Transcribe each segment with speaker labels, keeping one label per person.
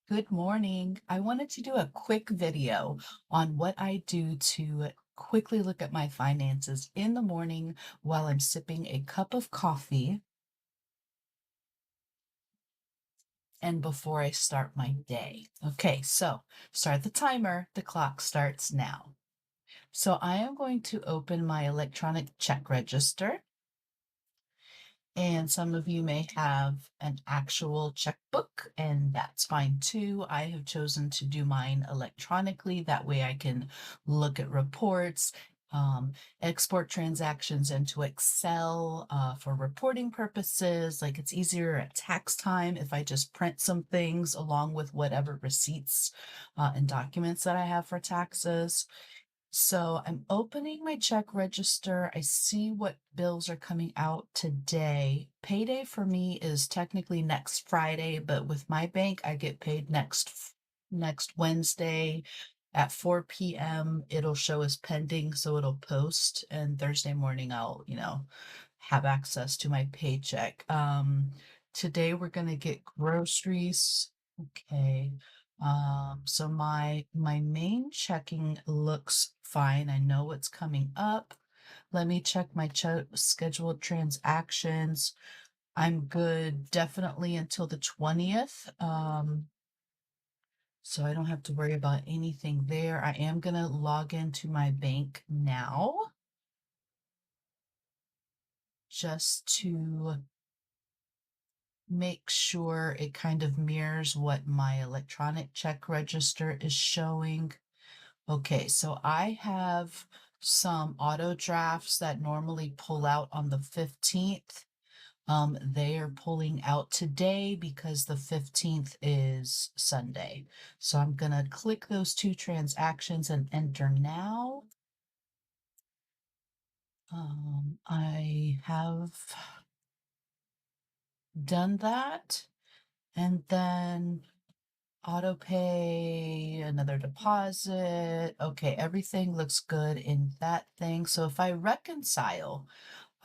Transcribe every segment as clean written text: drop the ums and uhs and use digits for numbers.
Speaker 1: Good morning. I wanted to do a quick video on what I do to quickly look at my finances in the morning while I'm sipping a cup of coffee and before I start my day. Okay, so start the timer. The clock starts now. So I am going to open my electronic check register. And some of you may have an actual checkbook, and that's fine too. I have chosen to do mine electronically. That way I can look at reports, export transactions into Excel for reporting purposes. Like it's easier at tax time if I just print some things along with whatever receipts and documents that I have for taxes. So I'm opening my check register. I see what bills are coming out today. Payday for me is technically next Friday, but with my bank, I get paid next Wednesday at 4 p.m. It'll show as pending, so it'll post, and Thursday morning I'll have access to my paycheck. Today we're gonna get groceries. Okay. So my main checking looks fine. I know what's coming up. Let me check my scheduled transactions. I'm good definitely until the 20th. So I don't have to worry about anything there. I am gonna log into my bank now just to make sure it kind of mirrors what my electronic check register is showing. Okay, so I have some auto drafts that normally pull out on the 15th. They are pulling out today because the 15th is Sunday. So I'm gonna click those two transactions and enter now. I have done that. And then auto pay, another deposit. Okay, everything looks good in that thing. So if I reconcile,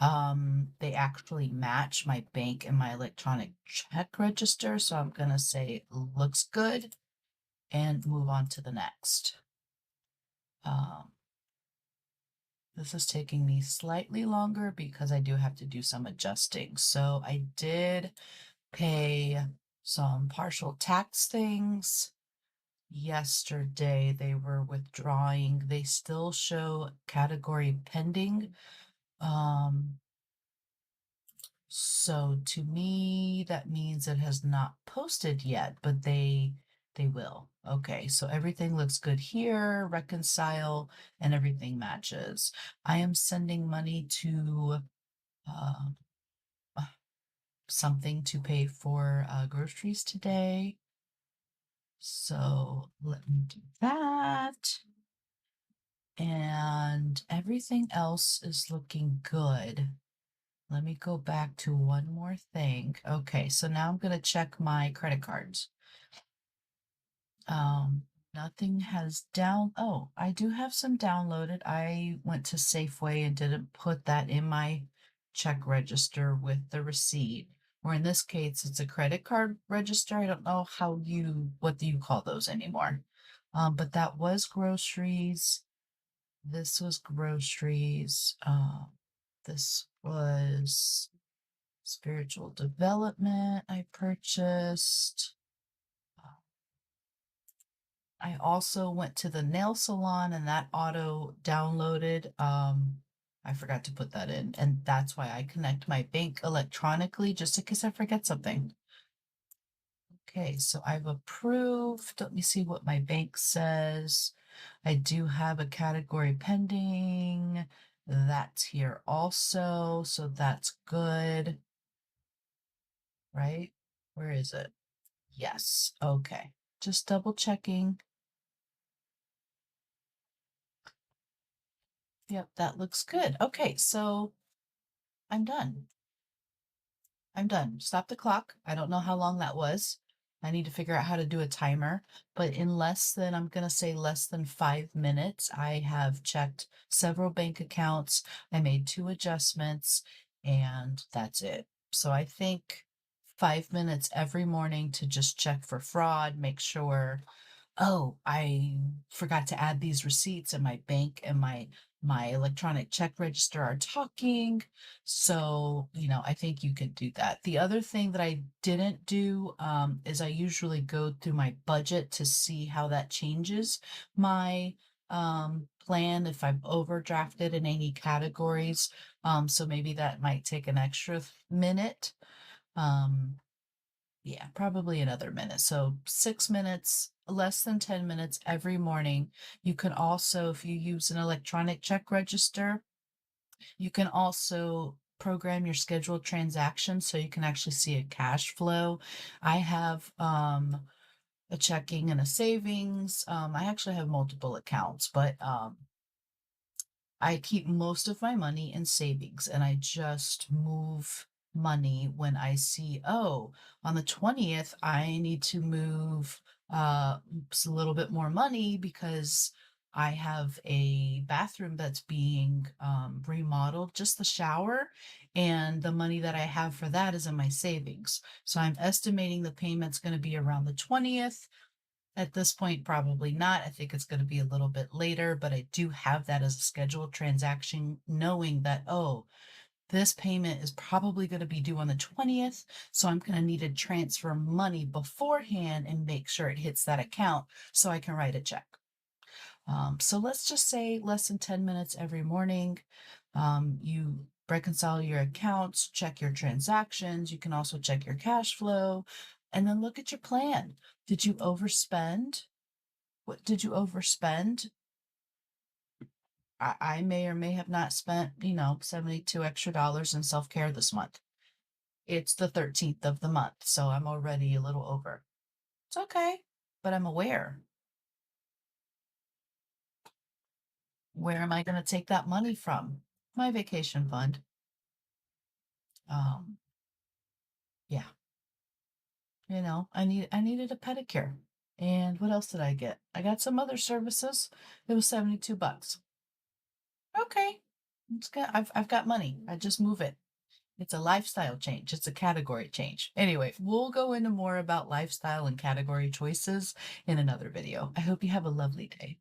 Speaker 1: they actually match my bank and my electronic check register. So I'm gonna say looks good and move on to the next. Um, this is taking me slightly longer because I do have to do some adjusting. So I did pay some partial tax things. Yesterday they were withdrawing. They still show category pending. So to me, that means it has not posted yet, but they will. Okay, so everything looks good here, reconcile, and everything matches. I am sending money to uh, something to pay for groceries today. So let me do that. And everything else is looking good. Let me go back to one more thing. Okay, so now I'm going to check my credit cards. Nothing has oh, I do have some downloaded. I went to Safeway and didn't put that in my check register with the receipt. Or in this case, it's a credit card register. I don't know what do you call those anymore. But that was groceries. This was groceries. This was spiritual development I purchased. I also went to the nail salon and that auto downloaded. I forgot to put that in, and that's why I connect my bank electronically just in case I forget something. Okay, so I've approved. Let me see what my bank says. I do have a category pending. That's here also, so that's good, right? Where is it? Yes, okay. Just double checking. Yep, that looks good. Okay, so I'm done. I'm done. Stop the clock. I don't know how long that was. I need to figure out how to do a timer, but in I'm going to say less than 5 minutes, I have checked several bank accounts. I made two adjustments and that's it. So I think 5 minutes every morning to just check for fraud, make sure, oh, I forgot to add these receipts and my bank and my electronic check register are talking. So, I think you could do that. The other thing that I didn't do is I usually go through my budget to see how that changes my plan if I've overdrafted in any categories. So maybe that might take an extra minute. Um, yeah, probably another minute. So 6 minutes, less than 10 minutes every morning. You can also, if you use an electronic check register, you can also program your scheduled transactions so you can actually see a cash flow. I have a checking and a savings. I actually have multiple accounts, but I keep most of my money in savings and I just move money when I see, oh, on the 20th, I need to move a little bit more money because I have a bathroom that's being remodeled, just the shower, and the money that I have for that is in my savings. So I'm estimating the payment's going to be around the 20th. At this point, probably not. I think it's going to be a little bit later, but I do have that as a scheduled transaction, knowing that, oh, this payment is probably going to be due on the 20th. So I'm going to need to transfer money beforehand and make sure it hits that account so I can write a check. So let's just say less than 10 minutes every morning. You reconcile your accounts, check your transactions. You can also check your cash flow and then look at your plan. Did you overspend? What did you overspend? I may or may have not spent, 72 extra dollars in self-care this month. It's the 13th of the month, so I'm already a little over. It's okay, but I'm aware. Where am I going to take that money from? My vacation fund. Um, yeah, I needed a pedicure. And what else did I get? I got some other services. It was 72 bucks. Okay. It's good. I've got money. I just move it. It's a lifestyle change. It's a category change. Anyway, we'll go into more about lifestyle and category choices in another video. I hope you have a lovely day.